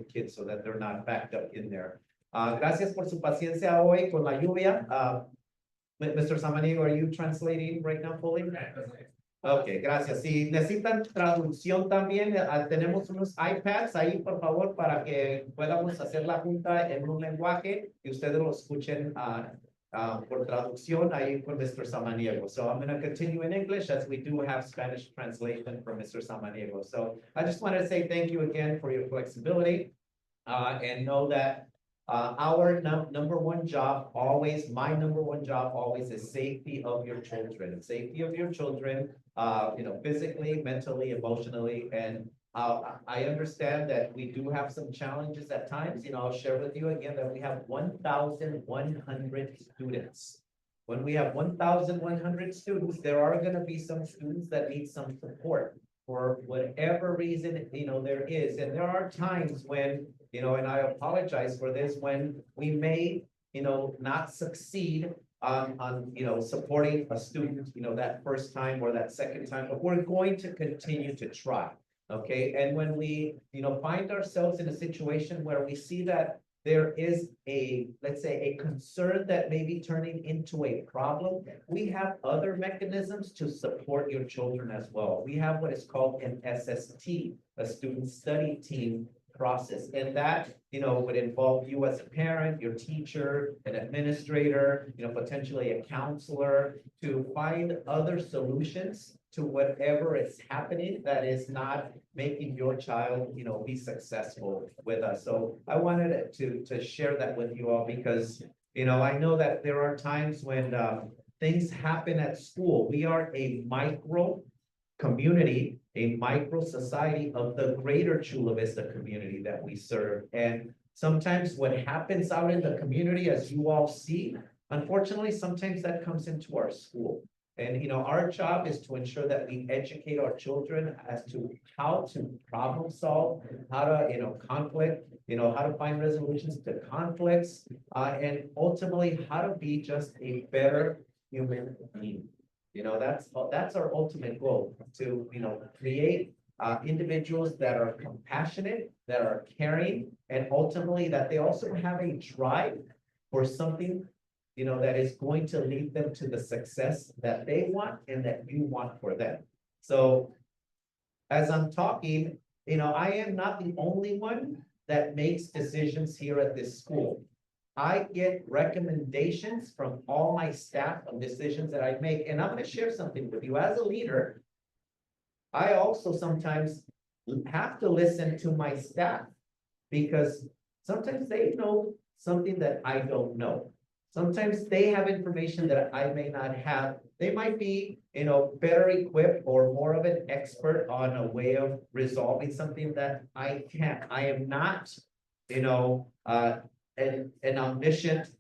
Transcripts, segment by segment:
kids so that they're not backed up in there. Gracias por su paciencia hoy con la lluvia. Mr. Samaniego, are you translating right now fully? Ok, gracias. Si necesitan traducción también, tenemos unos iPads ahí, por favor, para que podamos hacer la junta en un lenguaje y ustedes lo escuchen por traducción ahí con Mr. Samaniego. So I'm going to continue in English as we do have Spanish translation from Mr. Samaniego. So I just want to say thank you again for your flexibility and know that our number one job always, my number one job always is safety of your children. Safety of your children, physically, mentally, emotionally. And I understand that we do have some challenges at times. I'll share with you again that we have 1,100 students. When we have 1,100 students, there are going to be some students that need some support for whatever reason, there is. And there are times when, and I apologize for this, when we may, not succeed on supporting a student, that first time or that second time, but we're going to continue to try. Okay. And when we, find ourselves in a situation where we see that there is let's say a concern that may be turning into a problem, we have other mechanisms to support your children as well. We have what is called an SST, a student study team process. And that, would involve you as a parent, your teacher, an administrator, potentially a counselor, to find other solutions to whatever is happening that is not making your child, be successful with us. So I wanted to share that with you all because, I know that there are times when things happen at school. We are a micro community, a micro society of the greater Chula Vista community that we serve. And sometimes what happens out in the community, as you all see, unfortunately, sometimes that comes into our school. And, our job is to ensure that we educate our children as to how to problem solve, how to, conflict, how to find resolutions to conflicts, and ultimately how to be just a better human being. That's our ultimate goal, to, create individuals that are compassionate, that are caring, and ultimately that they also have a drive for something, that is going to lead them to the success that they want and that you want for them. So as I'm talking, I am not the only one that makes decisions here at this school. I get recommendations from all my staff on decisions that I make. And I'm going to share something with you. As a leader, I also sometimes have to listen to my staff because sometimes they know something that I don't know. Sometimes they have information that I may not have. They might be, better equipped or more of an expert on a way of resolving something that I can't. I am not, an omniscient,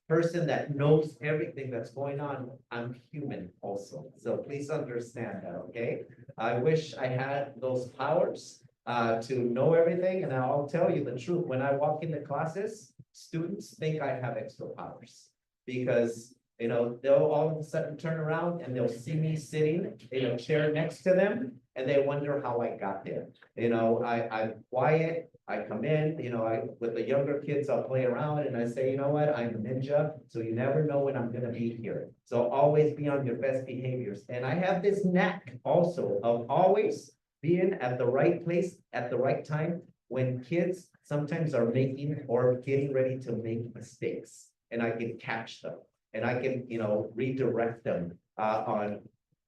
person that knows everything that's going on. I'm human also. So please understand that, okay? I wish I had those powers to know everything. And I'll tell you the truth. When I walk into classes, students think I have extra powers because, they'll all of a sudden turn around and they'll see me sitting in a chair next to them and they wonder how I got there. I'm quiet. I come in, with the younger kids, I'll play around and I say, what, I'm a ninja, so you never know when I'm going to be here. So always be on your best behaviors. And I have this knack also of always being at the right place at the right time when kids sometimes are making or getting ready to make mistakes. And I can catch them and I can, redirect them on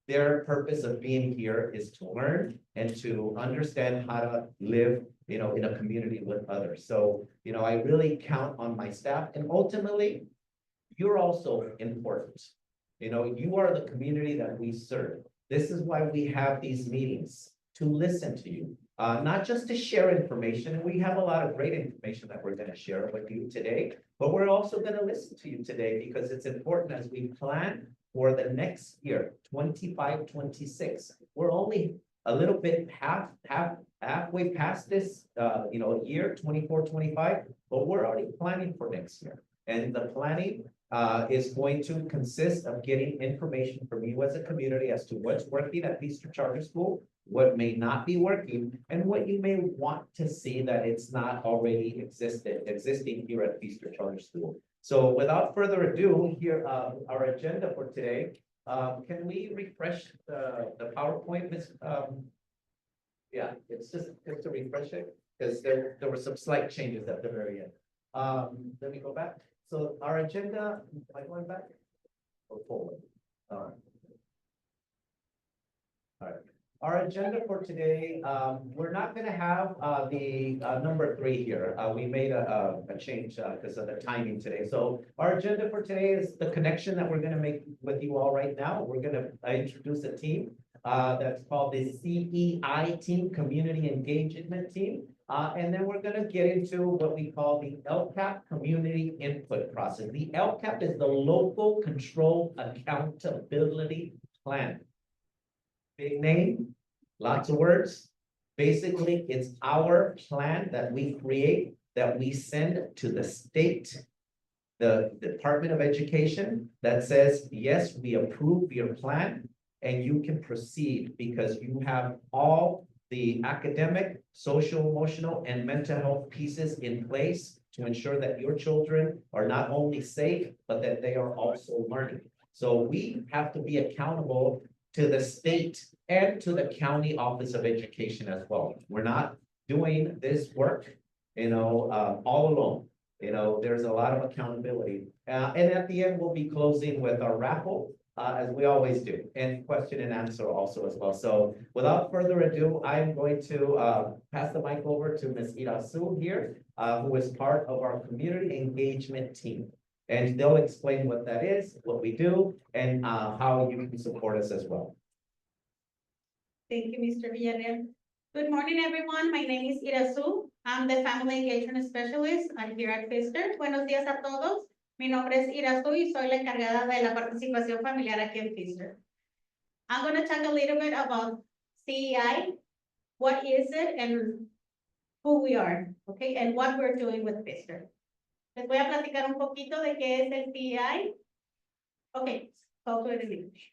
their purpose of being here is to learn and to understand how to live, in a community with others. So, I really count on my staff and ultimately you're also important. You are the community that we serve. This is why we have these meetings, to listen to you, not just to share information. And we have a lot of great information that we're going to share with you today, but we're also going to listen to you today because it's important as we plan for the next year, 25-26. We're only a little bit halfway past this, year 24-25, but we're already planning for next year. And the planning is going to consist of getting information from you as a community as to what's working at Feaster Charter School, what may not be working, and what you may want to see that it's not already existing here at Feaster Charter School. So without further ado, here our agenda for today. Can we refresh the PowerPoint, Ms. Yeah, it's just to refresh it, because there were some slight changes at the very end. Let me go back. So our agenda, am I going back or forward? All right. Our agenda for today, we're not going to have the number 3 here. We made a change because of the timing today. So our agenda for today is the connection that we're going to make with you all right now. We're going to introduce a team that's called the CEI team, Community Engagement Team. And then we're going to get into what we call the LCAP Community Input Process. The LCAP is the Local Control Accountability Plan. Big name, lots of words. Basically, it's our plan that we create, that we send to the state, the Department of Education, that says, yes, we approve your plan and you can proceed because you have all the academic, social, emotional, and mental health pieces in place to ensure that your children are not only safe, but that they are also learning. So we have to be accountable to the state and to the county office of education as well. We're not doing this work, all alone. There's a lot of accountability. And at the end, we'll be closing with our raffle, as we always do, and question and answer also as well. So without further ado, I'm going to pass the mic over to Ms. Irasu here, who is part of our community engagement team. And they'll explain what that is, what we do, and how you can support us as well. Thank you, Mr. Villarreal. Good morning, everyone. My name is Irasu. I'm the Family Engagement Specialist here at Feaster. Buenos días a todos. Mi nombre es Irasu y soy la encargada de la participación familiar aquí en Feaster. I'm going to talk a little bit about CEI, what is it, and who we are, okay, and what we're doing with Feaster. Les voy a platicar un poquito de qué es el CEI. Okay, so to it in English.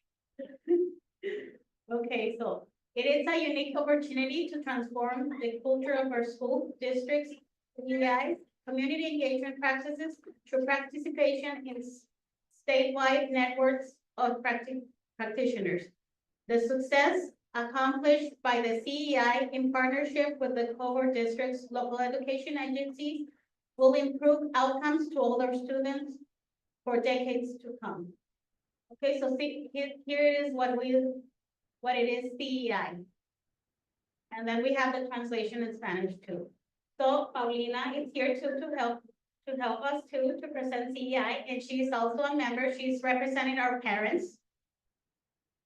Okay, so it is a unique opportunity to transform the culture of our school districts, CEIs, community engagement practices through participation in statewide networks of practitioners. The success accomplished by the CEI in partnership with the cohort districts, local education agencies, will improve outcomes to all our students for decades to come. Okay, so see, here is what it is, CEI. And then we have the translation in Spanish too. So Paulina is here to help us to present CEI, and she's also a member. She's representing our parents.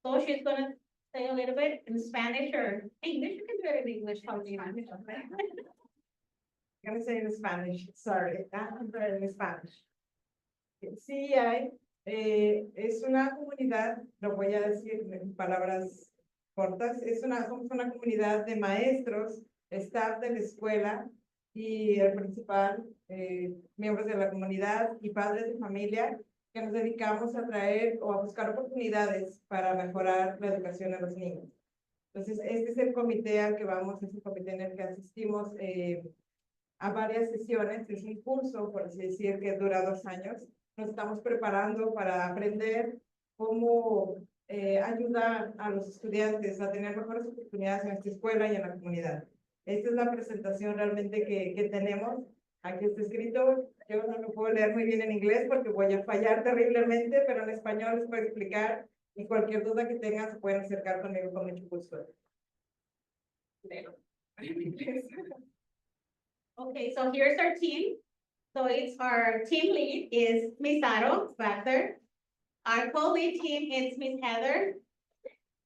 So she's gonna say a little bit in Spanish or English. You can do it in English, Paulina. I'm gonna say in Spanish, sorry, I'm doing in Spanish. CEI es una comunidad, lo voy a decir en palabras cortas, somos una comunidad de maestros, staff de la escuela y el principal, miembros de la comunidad y padres de familia que nos dedicamos a traer o a buscar oportunidades para mejorar la educación de los niños. Entonces, este es el comité al que vamos, es el comité en el que asistimos a varias sesiones, es un curso, por así decir, que dura 2 años. Nos estamos preparando para aprender cómo ayudar a los estudiantes a tener mejores oportunidades en nuestra escuela y en la comunidad. Esta es la presentación realmente que tenemos. Aquí está escrito, yo no lo puedo leer muy bien en inglés porque voy a fallar terriblemente, pero en español les puedo explicar y cualquier duda que tengan se pueden acercar conmigo con mucho gusto. Okay, so here's our team. So it's our team lead is Miss Aro back there. Our co-lead team is Miss Heather.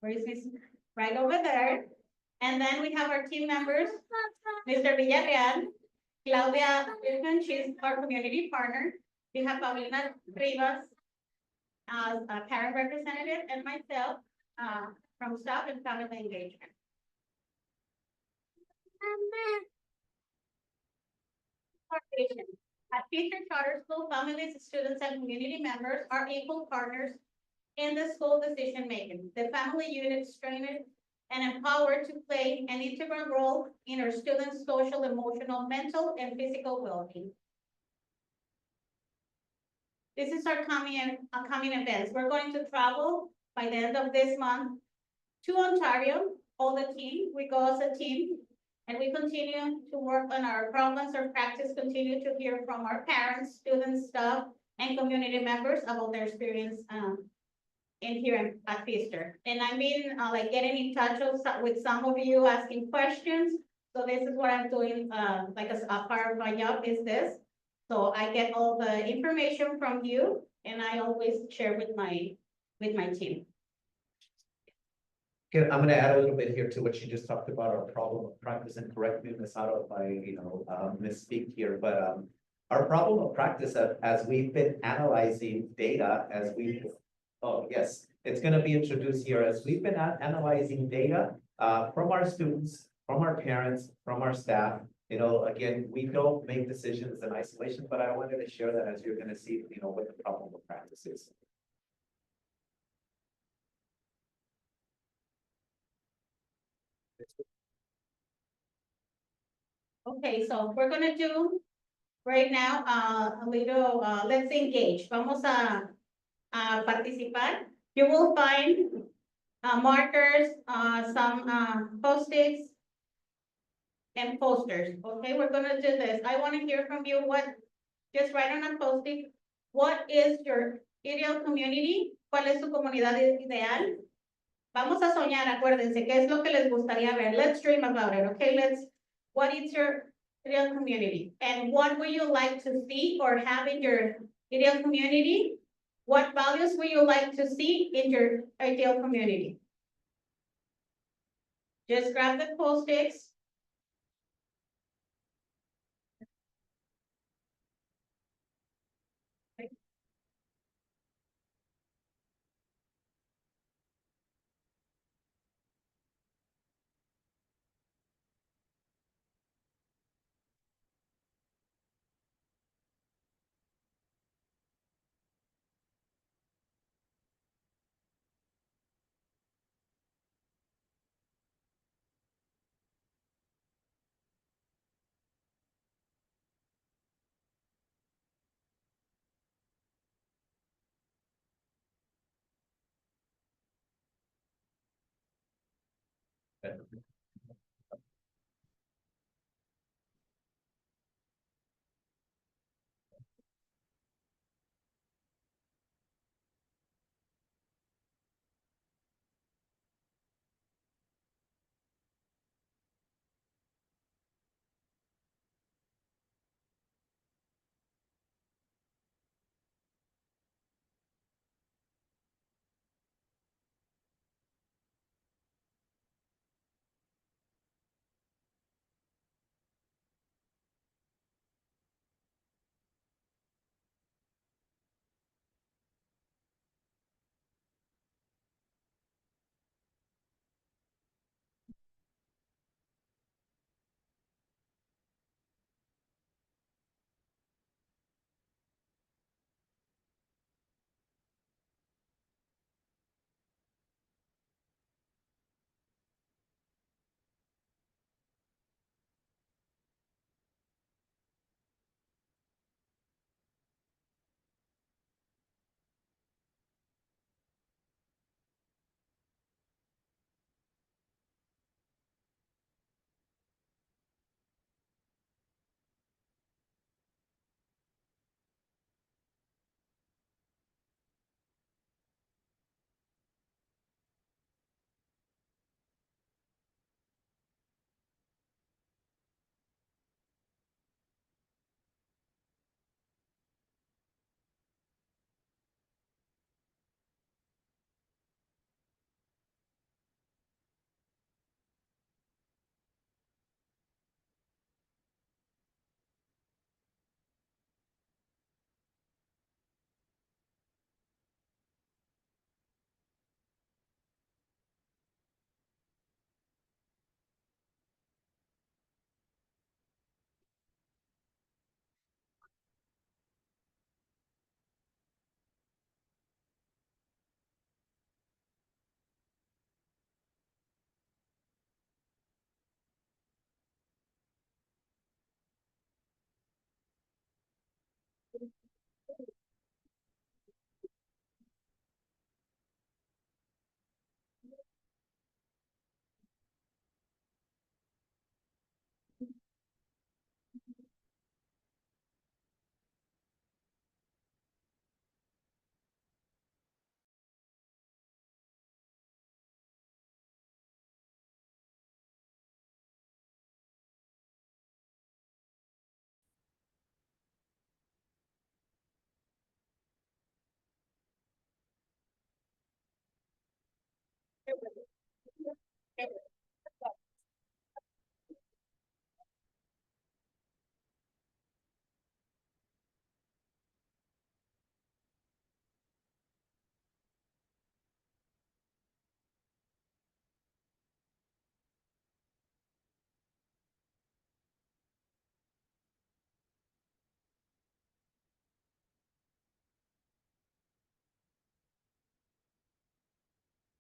Where is Miss? Right over there. And then we have our team members, Mr. Villarreal, Claudia Wilson, she's our community partner. We have Paulina Rivas as a parent representative, and myself from staff and family engagement. At Peter Charter School, families, students, and community members are equal partners in the school decision making. The family unit is trained and empowered to play an integral role in our students' social, emotional, mental, and physical well-being. This is our upcoming events. We're going to travel by the end of this month to Ontario, all the team. We go as a team and we continue to work on our problems or practice, continue to hear from our parents, students, staff, and community members about their experience in here at Pfister. And I've been like getting in touch with some of you asking questions. So this is what I'm doing, like as a part of my job is this. So I get all the information from you and I always share with my team. Okay, I'm gonna add a little bit here to what you just talked about, our problem of practice, and correct me if it's out of my, misspeak here, but, our problem of practice as we've been analyzing data, oh, yes, it's gonna be introduced here, as we've been analyzing data, from our students, from our parents, from our staff. Again, we don't make decisions in isolation, but I wanted to share that as you're gonna see, what the problem of practice is. Okay, so we're gonna do right now a little, let's engage. Vamos a participar. You will find markers, some post-its and posters. Okay, we're gonna do this. I want to hear from you just write on a post-it, what is your ideal community? ¿Cuál es su comunidad ideal? Vamos a soñar, acuérdense, ¿qué es lo que les gustaría ver? Let's dream about it, okay? What is your ideal community? And what would you like to see or have in your ideal community? What values would you like to see in your ideal community? Just grab the post-its.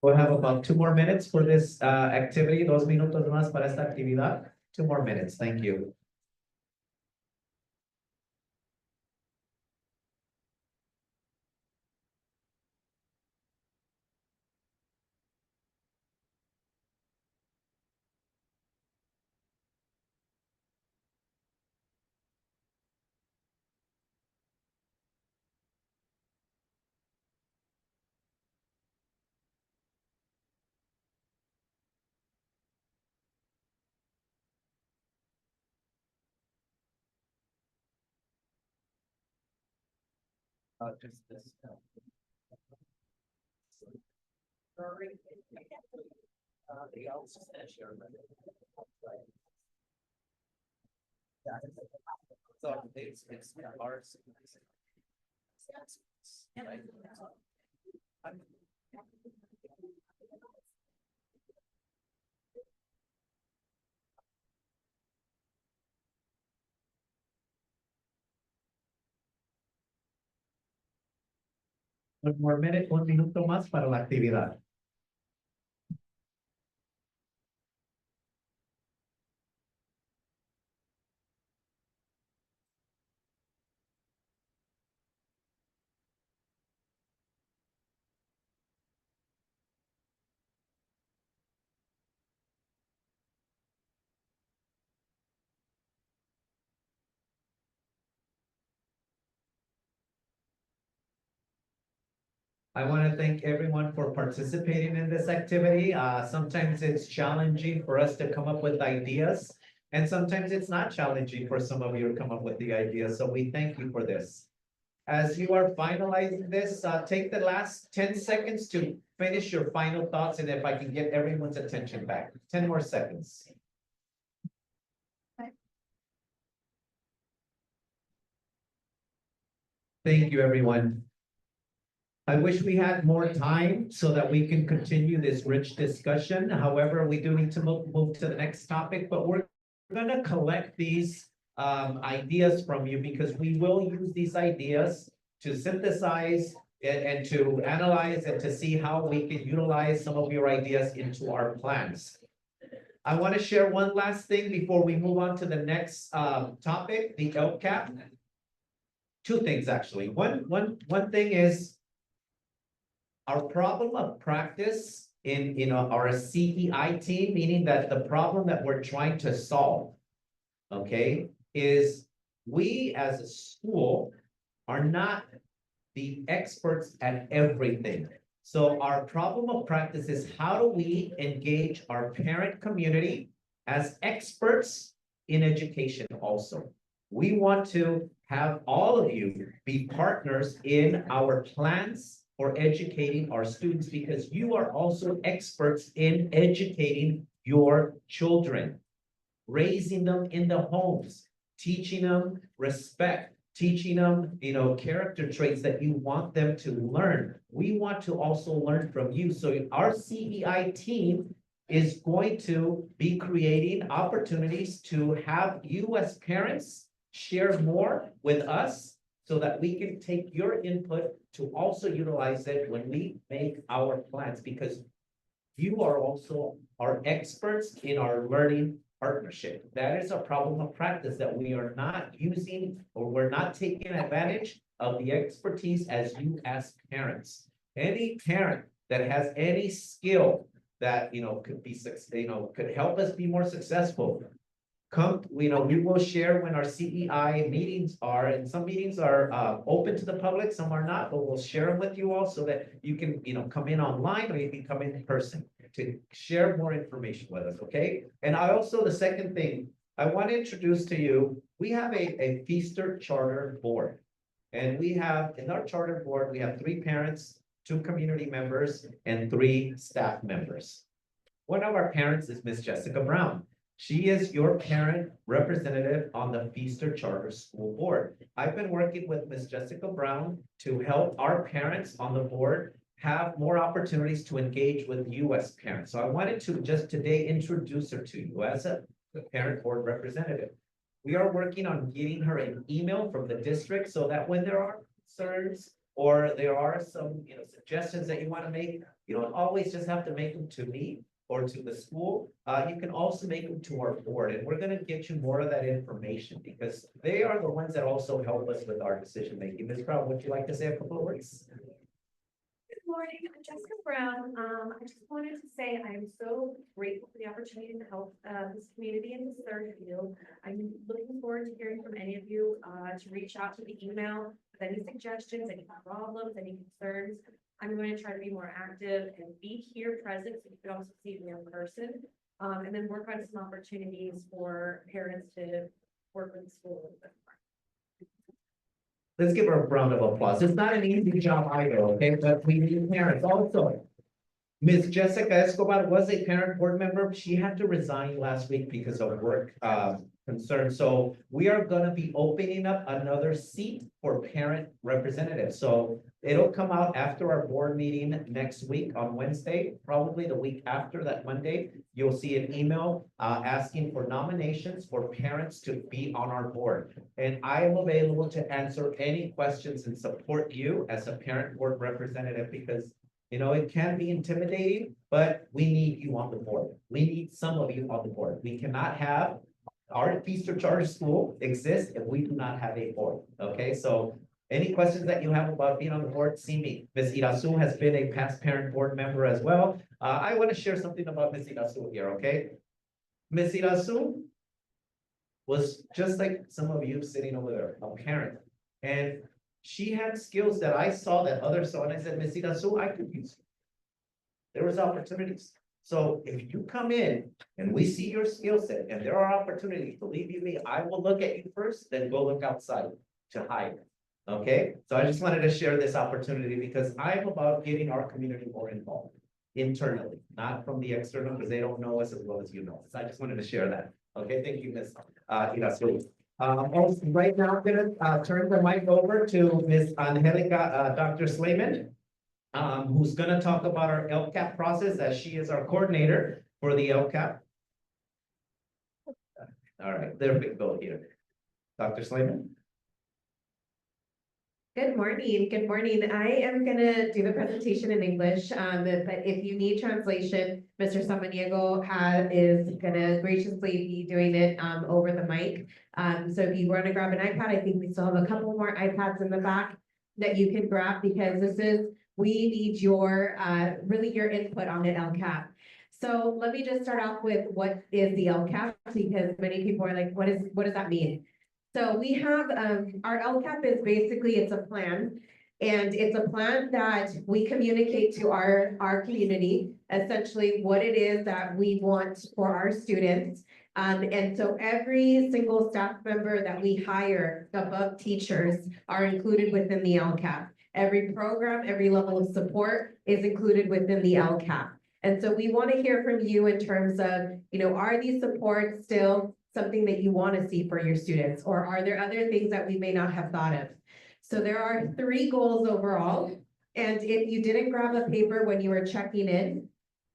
We'll have about 2 more minutes for this activity, 2 minutos más para esta actividad. 2 more minutes, thank you. Just this. So it's ours. Un more minute, 1 minuto más para la actividad. I want to thank everyone for participating in this activity. Sometimes it's challenging for us to come up with ideas, and sometimes it's not challenging for some of you to come up with the ideas. So we thank you for this. As you are finalizing this, take the last 10 seconds to finish your final thoughts, and if I can get everyone's attention back, 10 more seconds. Thank you, everyone. I wish we had more time so that we can continue this rich discussion. However, we do need to move to the next topic, but we're going to collect these ideas from you because we will use these ideas to synthesize and to analyze and to see how we can utilize some of your ideas into our plans. I want to share one last thing before we move on to the next topic, the LCAP. 2 things, actually. One thing is our problem of practice in our CEI team, meaning that the problem that we're trying to solve, okay, is we as a school are not the experts at everything. So our problem of practice is how do we engage our parent community as experts in education also. We want to have all of you be partners in our plans for educating our students because you are also experts in educating your children, raising them in the homes, teaching them respect, teaching them, character traits that you want them to learn. We want to also learn from you. So our CEI team is going to be creating opportunities to have you as parents share more with us so that we can take your input to also utilize it when we make our plans, because you are also our experts in our learning partnership. That is a problem of practice that we are not using, or we're not taking advantage of the expertise as you as parents. Any parent that has any skill that, could be, could help us be more successful, we will share when our CEI meetings are, and some meetings are open to the public, some are not, but we'll share them with you all so that you can, come in online or you can come in person to share more information with us, okay? And I also, the second thing, I want to introduce to you, we have a Feaster Charter Board. And we have, in our charter board, we have 3 parents, 2 community members, and 3 staff members. One of our parents is Miss Jessica Brown. She is your parent representative on the Feaster Charter School Board. I've been working with Miss Jessica Brown to help our parents on the board have more opportunities to engage with you as parents. So I wanted to just today introduce her to you as a parent board representative. We are working on getting her an email from the district so that when there are concerns or there are some, suggestions that you want to make, You don't always just have to make them to me or to the school. You can also make them to our board, and we're gonna get you more of that information because they are the ones that also help us with our decision making. Ms. Brown, would you like to say a couple of words? Good morning, I'm Jessica Brown. I just wanted to say I'm so grateful for the opportunity to help this community in this third field. I'm looking forward to hearing from any of you to reach out to the email with any suggestions, any problems, any concerns. I'm going to try to be more active and be here present so you can also see me in person. And then work on some opportunities for parents to work with the school a little bit more. Let's give her a round of applause. It's not an easy job either, okay, but we need parents also. Ms. Jessica Escobar was a parent board member. She had to resign last week because of work concerns. So we are gonna be opening up another seat for parent representatives. So it'll come out after our board meeting next week on Wednesday, probably the week after that Monday. You'll see an email asking for nominations for parents to be on our board. And I am available to answer any questions and support you as a parent board representative because you know, it can be intimidating, but we need you on the board. We need some of you on the board. We cannot have our Feaster Charter School exist if we do not have a board, okay? So any questions that you have about being on the board, see me. Ms. Irasu has been a past parent board member as well. I want to share something about Ms. Irasu here, okay? Ms. Irasu was just like some of you sitting over there, a parent. And she had skills that I saw that others saw, and I said, Ms. Irasu, I could use. There was opportunities. So if you come in and we see your skill set and there are opportunities, believe you me, I will look at you first, then go look outside to hire. Okay, so I just wanted to share this opportunity because I'm about getting our community more involved internally, not from the external, because they don't know us as well as you know us. I just wanted to share that. Okay, thank you, Ms. Irasu. Also, right now, I'm gonna turn the mic over to Ms. Angelica, Dr. Slayman, who's gonna talk about our LCAP process as she is our coordinator for the LCAP. All right, there we go here. Dr. Slayman. Good morning. Good morning. I am gonna do the presentation in English, but if you need translation, Mr. Samaniego is gonna graciously be doing it over the mic. So if you want to grab an iPad, I think we still have a couple more iPads in the back that you can grab because we need your really your input on the LCAP. So let me just start off with what is the LCAP because many people are like, what does that mean? So we have, our LCAP is basically, it's a plan. And it's a plan that we communicate to our community, essentially what it is that we want for our students. And so every single staff member that we hire above teachers are included within the LCAP. Every program, every level of support is included within the LCAP. And so we want to hear from you in terms of, you know, are these supports still something that you want to see for your students, or are there other things that we may not have thought of? So there are 3 goals overall. And if you didn't grab a paper when you were checking in,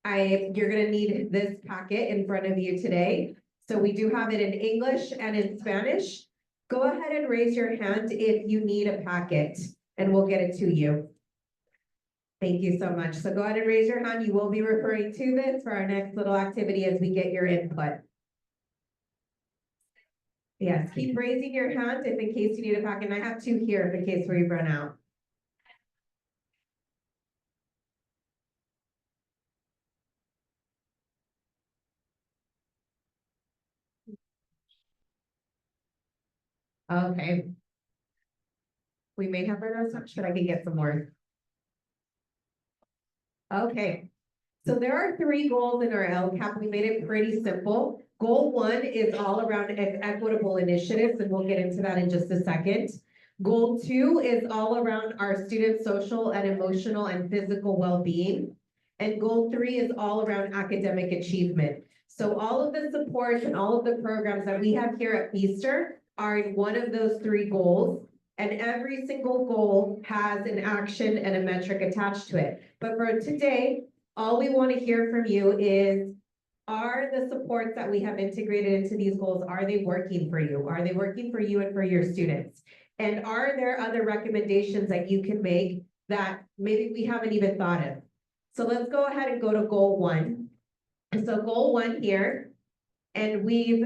you're gonna need this packet in front of you today. So we do have it in English and in Spanish. Go ahead and raise your hand if you need a packet and we'll get it to you. Thank you so much. So go ahead and raise your hand. You will be referring to this for our next little activity as we get your input. Yes, keep raising your hand if in case you need a packet. And I have 2 here in case we've run out. Okay. We may have run out of time, but I can get some more. Okay. So there are 3 goals in our LCAP. We made it pretty simple. Goal 1 is all around equitable initiatives, and we'll get into that in just a second. Goal 2 is all around our students' social and emotional and physical well-being. And goal 3 is all around academic achievement. So all of the supports and all of the programs that we have here at Feaster are in one of those 3 goals. And every single goal has an action and a metric attached to it. But for today, all we want to hear from you is, are the supports that we have integrated into these goals, are they working for you? Are they working for you and for your students? And are there other recommendations that you can make that maybe we haven't even thought of? So let's go ahead and go to goal 1. And so goal 1 here, and we've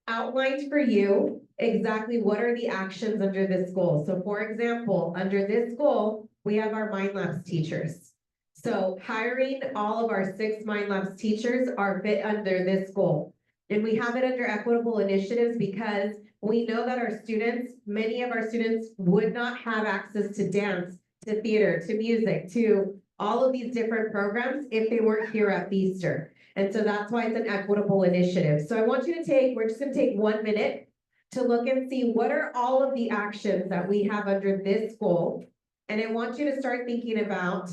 outlined for you exactly what are the actions under this goal. So for example, under this goal, we have our Mind Labs teachers. So hiring all of our 6 Mind Labs teachers are fit under this goal. And we have it under equitable initiatives because we know that our students, many of our students would not have access to dance, to theater, to music, to all of these different programs if they weren't here at Feaster. And so that's why it's an equitable initiative. So I want you to we're just gonna take 1 minute to look and see what are all of the actions that we have under this goal. And I want you to start thinking about,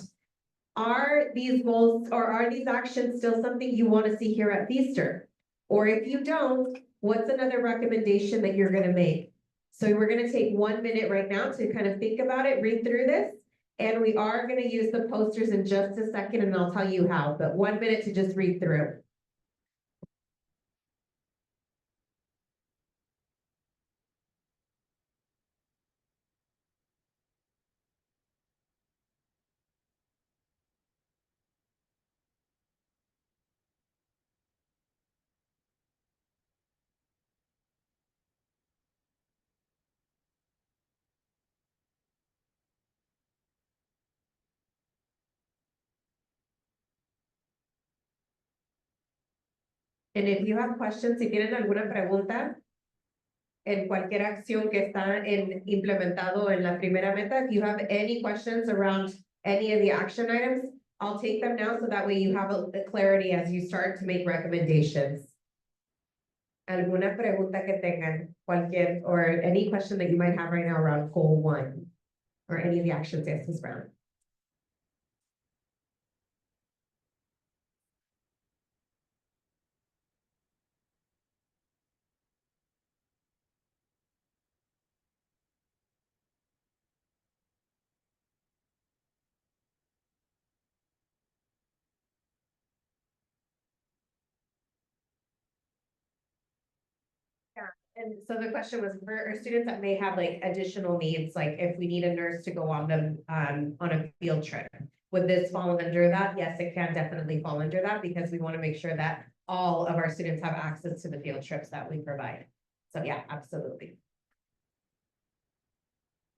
are these goals or are these actions still something you want to see here at Feaster? Or if you don't, what's another recommendation that you're gonna make? So we're gonna take 1 minute right now to kind of think about it, read through this. And we are gonna use the posters in just a second and I'll tell you how, but 1 minute to just read through. And if you have questions, si tienen alguna pregunta en cualquier acción que está implementado en la primera meta, if you have any questions around any of the action items, I'll take them now so that way you have a clarity as you start to make recommendations. ¿Alguna pregunta que tengan, cualquier, or any question that you might have right now around goal 1 or any of the actions yes, Ms. Brown? And so the question was for our students that may have like additional needs, like if we need a nurse to go on a field trip, would this fall under that? Yes, it can definitely fall under that because we want to make sure that all of our students have access to the field trips that we provide. So yeah, absolutely.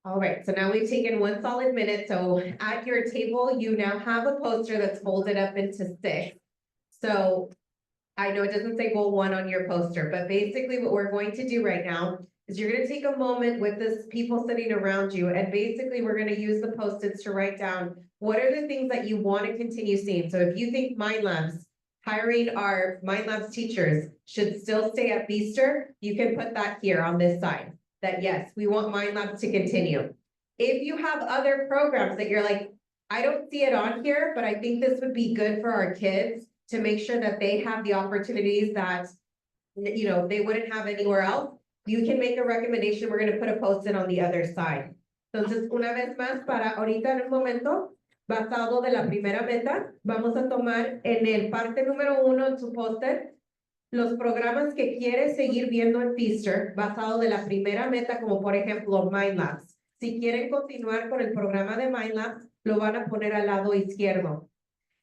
All right, so now we've taken 1 solid minute. So at your table, you now have a poster that's folded up into 6. So I know it doesn't say goal 1 on your poster, but basically what we're going to do right now is you're gonna take a moment with this people sitting around you, and basically we're gonna use the Post-its to write down what are the things that you want to continue seeing. So if you think Mind Labs, hiring our Mind Labs teachers should still stay at Feaster, you can put that here on this side, that yes, we want Mind Labs to continue. If you have other programs that you're like, I don't see it on here, but I think this would be good for our kids, to make sure that they have the opportunities that, you know, they wouldn't have anywhere else, you can make a recommendation. We're gonna put a Post-it on the other side. Entonces, una vez más, para ahorita en el momento, basado de la primera meta, vamos a tomar en el parte número 1 en su Post-it, los programas que quieres seguir viendo en Feaster, basado de la primera meta, como por ejemplo Mind Labs. Si quieren continuar con el programa de Mind Labs, lo van a poner al lado izquierdo.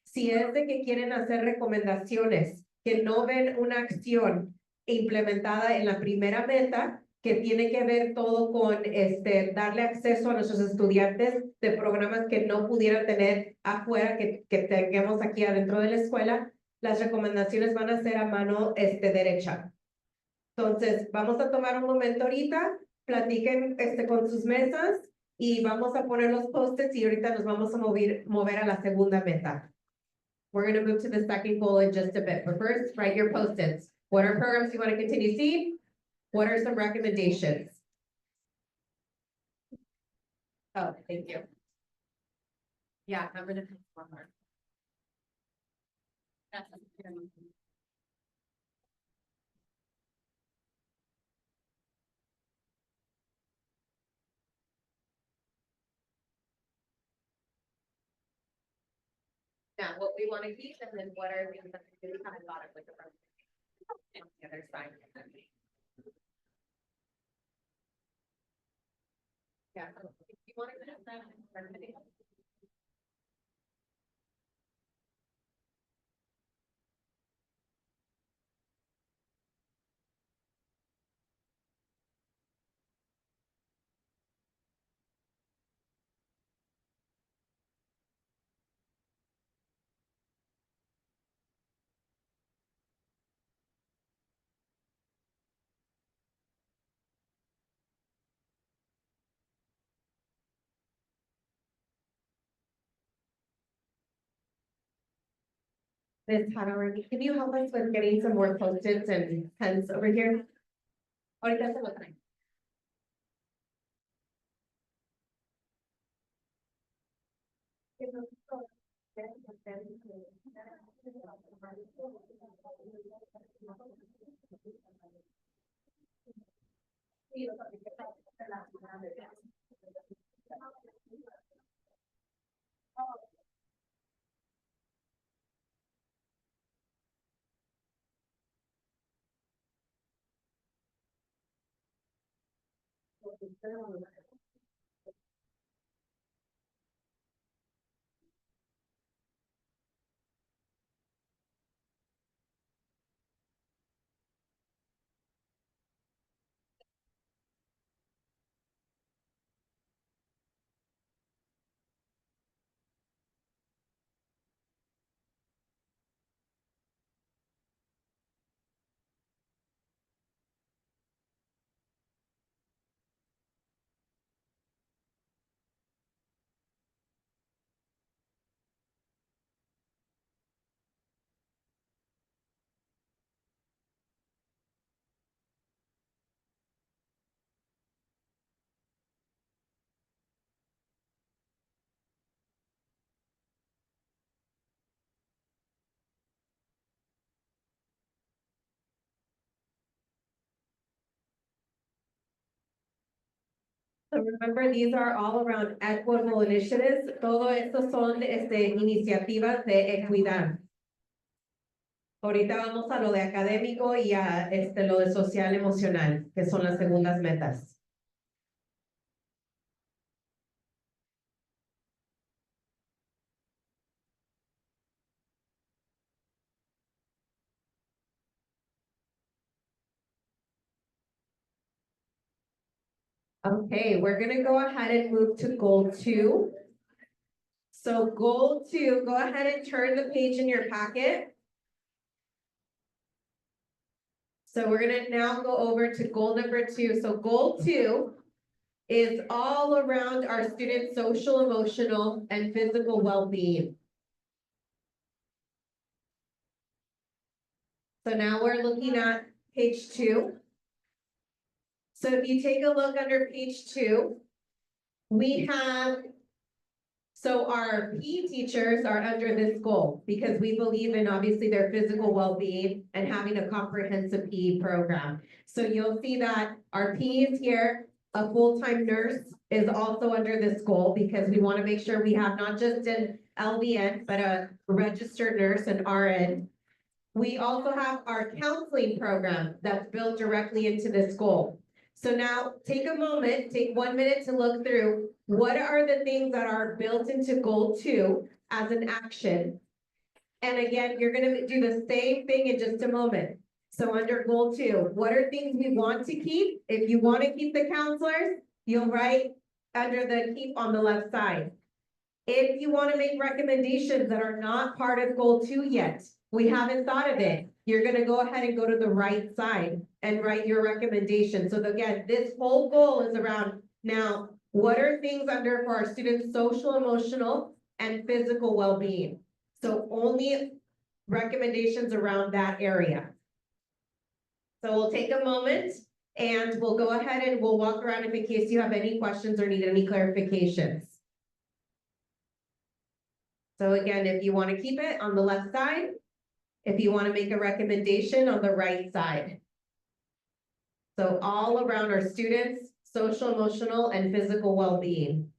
Si es de que quieren hacer recomendaciones, que no ven una acción implementada en la primera meta, que tiene que ver todo con darle acceso a nuestros estudiantes de programas que no pudieran tener afuera, que tengamos aquí adentro de la escuela, las recomendaciones van a ser a mano derecha. Entonces, vamos a tomar un momento ahorita, platiquen con sus mesas y vamos a poner los post-its y ahorita nos vamos a mover a la segunda meta. We're going to move to the second goal in just a bit. But first, write your Post-its. What are programs you want to continue seeing? What are some recommendations? Oh, thank you. Yeah, I'm going to pick one more. Now, what we want to keep, and then what are things that we really haven't thought of, like the other side. Yeah, if you want to put that. Ms. Hadarani, can you help us with getting some more post-its and pens over here? Ahorita se lo traen. So remember, these are all around equitable initiatives. Todo esto son, iniciativas de equidad. Ahorita vamos a lo de académico y a, lo de social emocional, que son las segundas metas. Okay, we're gonna go ahead and move to goal 2. So goal 2, go ahead and turn the page in your packet. So we're gonna now go over to goal number 2. So goal 2 is all around our students' social, emotional, and physical well-being. So now we're looking at page 2. So if you take a look under page 2, we have, so our PE teachers are under this goal because we believe in obviously their physical well-being and having a comprehensive PE program. So you'll see that our PEs here, a full-time nurse is also under this goal because we want to make sure we have not just an LVN, but a registered nurse and RN. We also have our counseling program that's built directly into this goal. So now take a moment, take 1 minute to look through what are the things that are built into goal 2 as an action. And again, you're gonna do the same thing in just a moment. So under goal 2, what are things we want to keep? If you want to keep the counselors, you'll write under the keep on the left side. If you want to make recommendations that are not part of goal 2 yet, we haven't thought of it, you're gonna go ahead and go to the right side and write your recommendation. So again, this whole goal is around now, what are things under for our students' social, emotional, and physical well-being? So only recommendations around that area. So we'll take a moment and we'll go ahead and we'll walk around in case you have any questions or need any clarifications. So again, if you want to keep it on the left side, if you want to make a recommendation on the right side. So all around our students' social, emotional, and physical well-being.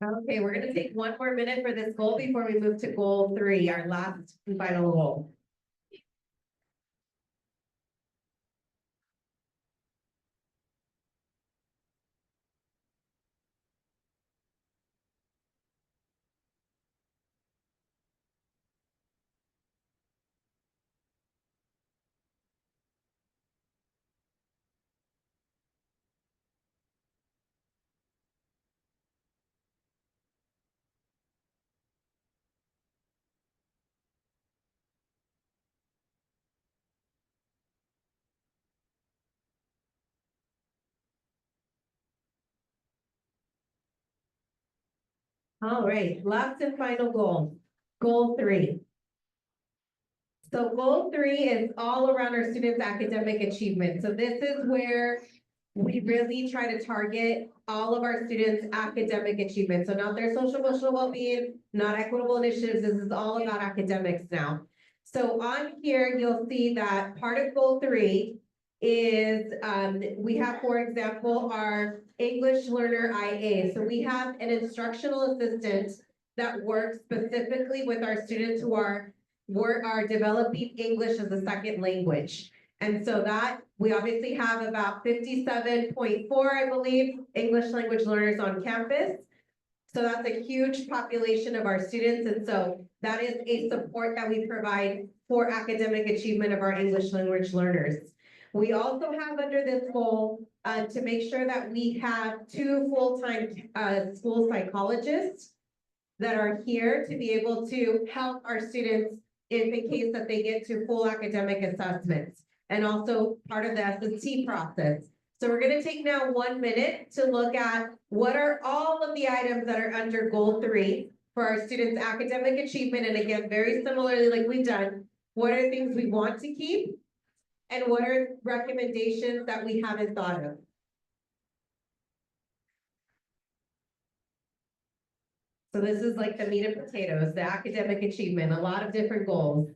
Okay, we're gonna take one more minute for this goal before we move to goal 3, our last and final goal. All right, last and final goal, goal 3. So goal 3 is all around our students' academic achievement. So this is where we really try to target all of our students' academic achievement. So not their social emotional well-being, not equitable initiatives. This is all about academics now. So on here, you'll see that part of goal 3 is we have, for example, our English learner IA. So we have an instructional assistant that works specifically with our students who are developing English as a second language. And so that we obviously have about 57.4, I believe, English language learners on campus. So that's a huge population of our students. And so that is a support that we provide for academic achievement of our English language learners. We also have under this goal to make sure that we have 2 full-time school psychologists that are here to be able to help our students in the case that they get to full academic assessments, and also part of the SAT process. So we're gonna take now 1 minute to look at what are all of the items that are under goal 3 for our students' academic achievement. And again, very similarly like we've done, what are things we want to keep? And what are recommendations that we haven't thought of? So this is like the meat and potatoes, the academic achievement, a lot of different goals.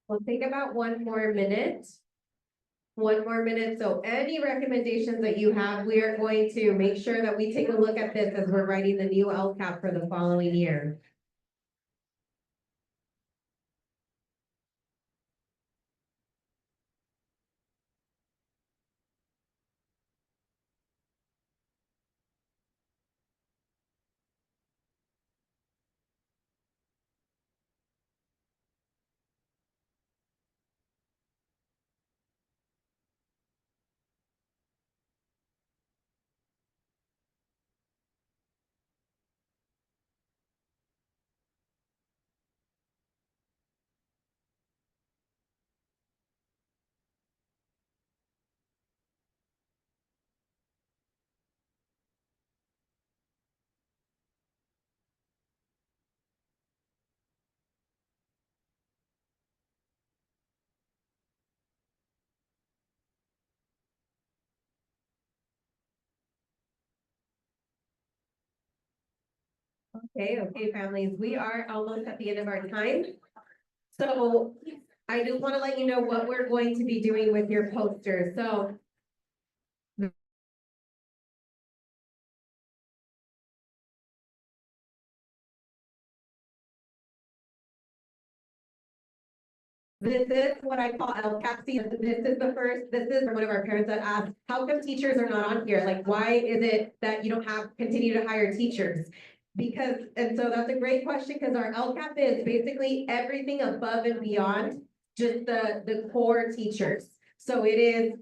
We'll take about 1 more minute. 1 more minute. So any recommendations that you have, we are going to make sure that we take a look at this as we're writing the new LCAP for the following year. Okay, families, we are almost at the end of our time. So I just want to let you know what we're going to be doing with your posters. So this is what I call LCAP season. This is from one of our parents that asked, how come teachers are not on here? Like, why is it that you don't continue to hire teachers? And so that's a great question, because our LCAP is basically everything above and beyond just the core teachers. So it is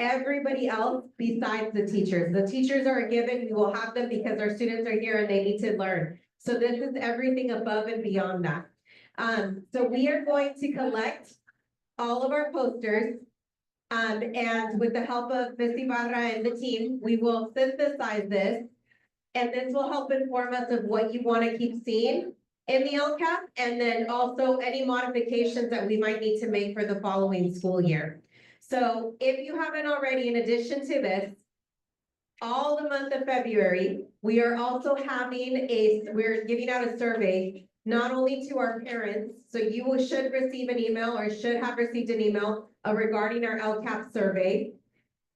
everybody else besides the teachers. The teachers are a given, we will have them because our students are here and they need to learn. So this is everything above and beyond that. So we are going to collect all of our posters. And with the help of Ms. Ibarra and the team, we will synthesize this. And this will help inform us of what you want to keep seeing in the LCAP, and then also any modifications that we might need to make for the following school year. So if you haven't already, in addition to this, all the month of February, we are also we're giving out a survey, not only to our parents, so you should receive an email or should have received an email regarding our LCAP survey.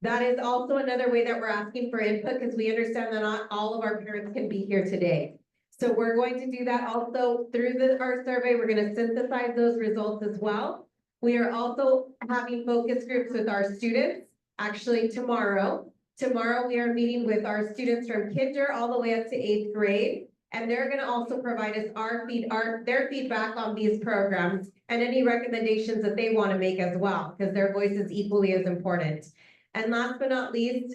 That is also another way that we're asking for input, because we understand that not all of our parents can be here today. So we're going to do that also through our survey. We're going to synthesize those results as well. We are also having focus groups with our students, actually tomorrow. Tomorrow we are meeting with our students from kinder all the way up to 8th grade. And they're going to also provide us their feedback on these programs and any recommendations that they want to make as well, because their voice is equally as important. And last but not least,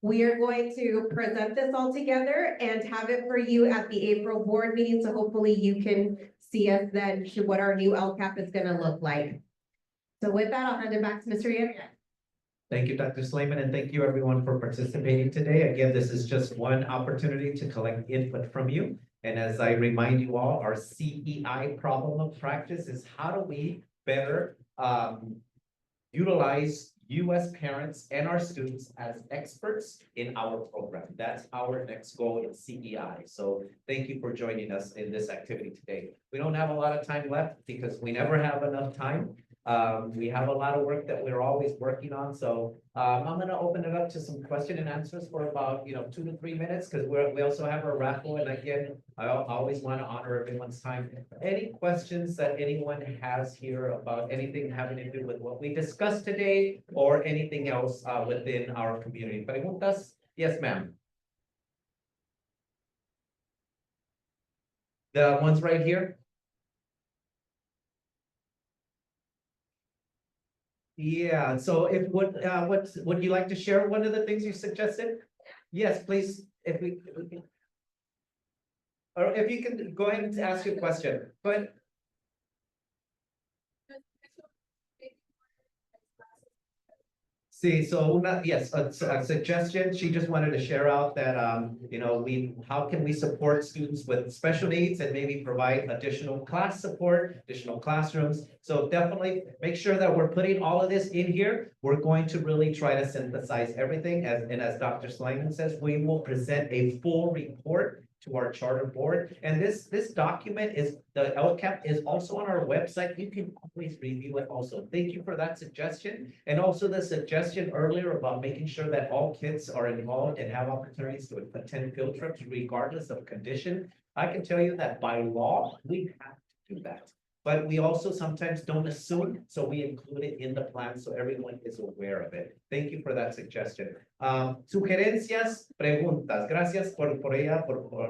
we are going to present this all together and have it for you at the April board meeting. So hopefully you can see us then to what our new LCAP is going to look like. So with that, I'll hand it back to Mr. Yamia. Thank you, Dr. Slayman, and thank you everyone for participating today. Again, this is just one opportunity to collect input from you. And as I remind you all, our CEI problem of practice is how do we better utilize you as parents and our students as experts in our program. That's our next goal in CEI. So thank you for joining us in this activity today. We don't have a lot of time left because we never have enough time. We have a lot of work that we're always working on. So I'm going to open it up to some question and answers for about 2 to 3 minutes, because we also have a raffle. And again, I always want to honor everyone's time. Any questions that anyone has here about anything having to do with what we discussed today or anything else within our community? Preguntas? Yes, ma'am. The ones right here. Yeah, so if would you like to share one of the things you suggested? Yes, please, if we can. Or if you can go ahead and ask your question, but. See, so yes, a suggestion, she just wanted to share out that, how can we support students with special needs and maybe provide additional class support, additional classrooms. So definitely make sure that we're putting all of this in here. We're going to really try to synthesize everything, and as Dr. Slayman says, we will present a full report to our charter board. And this document is, the LCAP is also on our website. You can always review it also. Thank you for that suggestion. And also the suggestion earlier about making sure that all kids are involved and have opportunities to attend field trips regardless of condition. I can tell you that by law, we have to do that. But we also sometimes don't assume, so we include it in the plan so everyone is aware of it. Thank you for that suggestion. Sugerencias, preguntas. Gracias por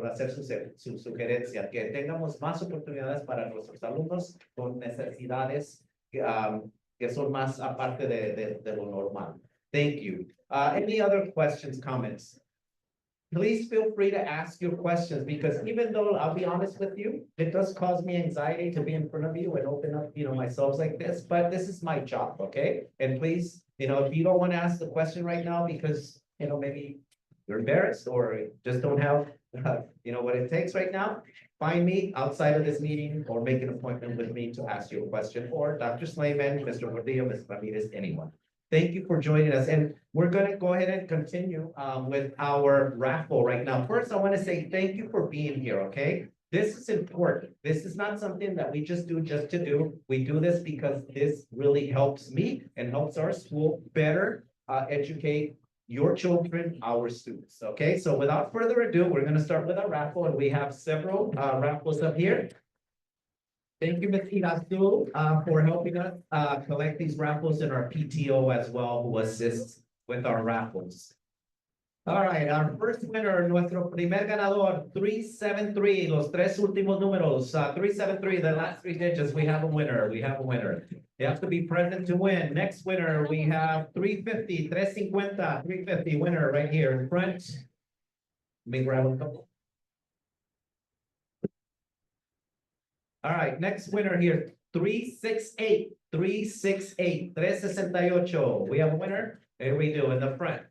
hacer su sugerencia. Que tengamos más oportunidades para nuestros alumnos con necesidades que son más aparte de lo normal. Thank you. Any other questions, comments? Please feel free to ask your questions, because even though I'll be honest with you, it does cause me anxiety to be in front of you and open up, myself like this, but this is my job, okay? And please, if you don't want to ask the question right now because, maybe you're embarrassed or just don't have, what it takes right now, find me outside of this meeting or make an appointment with me to ask you a question, or Dr. Slayman, Mr. Gordillo, Ms. Ramirez, anyone. Thank you for joining us, and we're going to go ahead and continue with our raffle right now. First, I want to say thank you for being here, okay? This is important. This is not something that we just do just to do. We do this because this really helps me and helps our school better educate your children, our students, okay? So without further ado, we're going to start with our raffle, and we have several raffles up here. Thank you, Ms. Irazu, for helping us collect these raffles, and our PTO as well, who assists with our raffles. All right, our first winner, nuestro primer ganador, 373, los tres últimos números, 373, the last three digits, we have a winner, we have a winner. You have to be present to win. Next winner, we have 350, 350, 350, winner right here in front. Let me grab a couple. All right, next winner here, 368, 368, 368. We have a winner. Here we do in the front.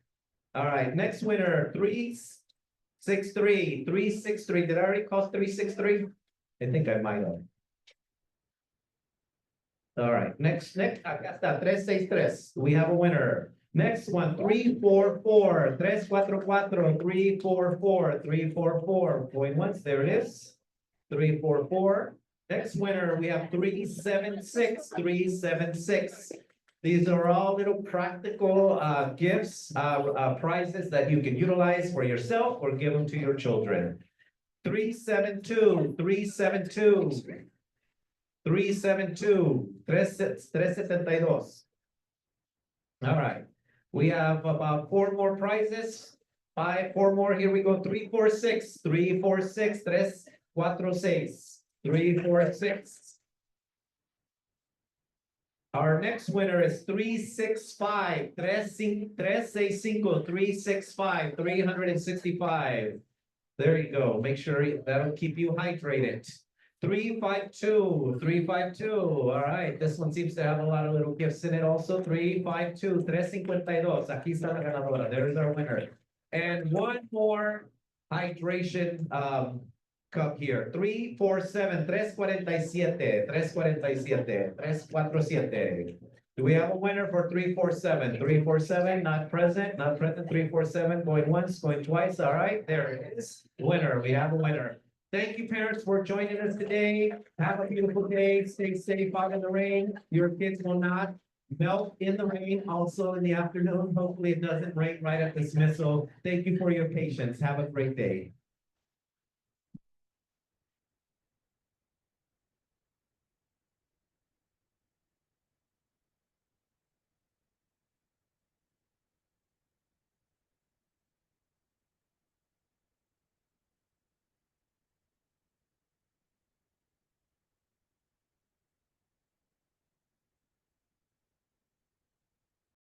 All right, next winner, 363, 363. Did I already call 363? I think I might have. All right, next, acá está, 363. We have a winner. Next one, 344, 344, 344, 344. Going once, there it is. 344. Next winner, we have 376, 376. These are all little practical gifts, prizes that you can utilize for yourself or give them to your children. 372, 372, 372, 372. All right, we have about 4 more prizes, 4 more, here we go, 346, 346, 346. 346. Our next winner is 365, 365, 365, 365. There you go. Make sure that'll keep you hydrated. 352, 352. All right. This one seems to have a lot of little gifts in it also. 352, 352. Aquí está la ganadora. There's our winner. And one more hydration cup here, 347, 347, 347, 347. Do we have a winner for 347? 347, not present, 347, going once, going twice. All right, there it is. Winner, we have a winner. Thank you, parents, for joining us today. Have a beautiful day. Stay safe out in the rain. Your kids will not melt in the rain also in the afternoon. Hopefully it doesn't rain right at dismissal. Thank you for your patience. Have a great day.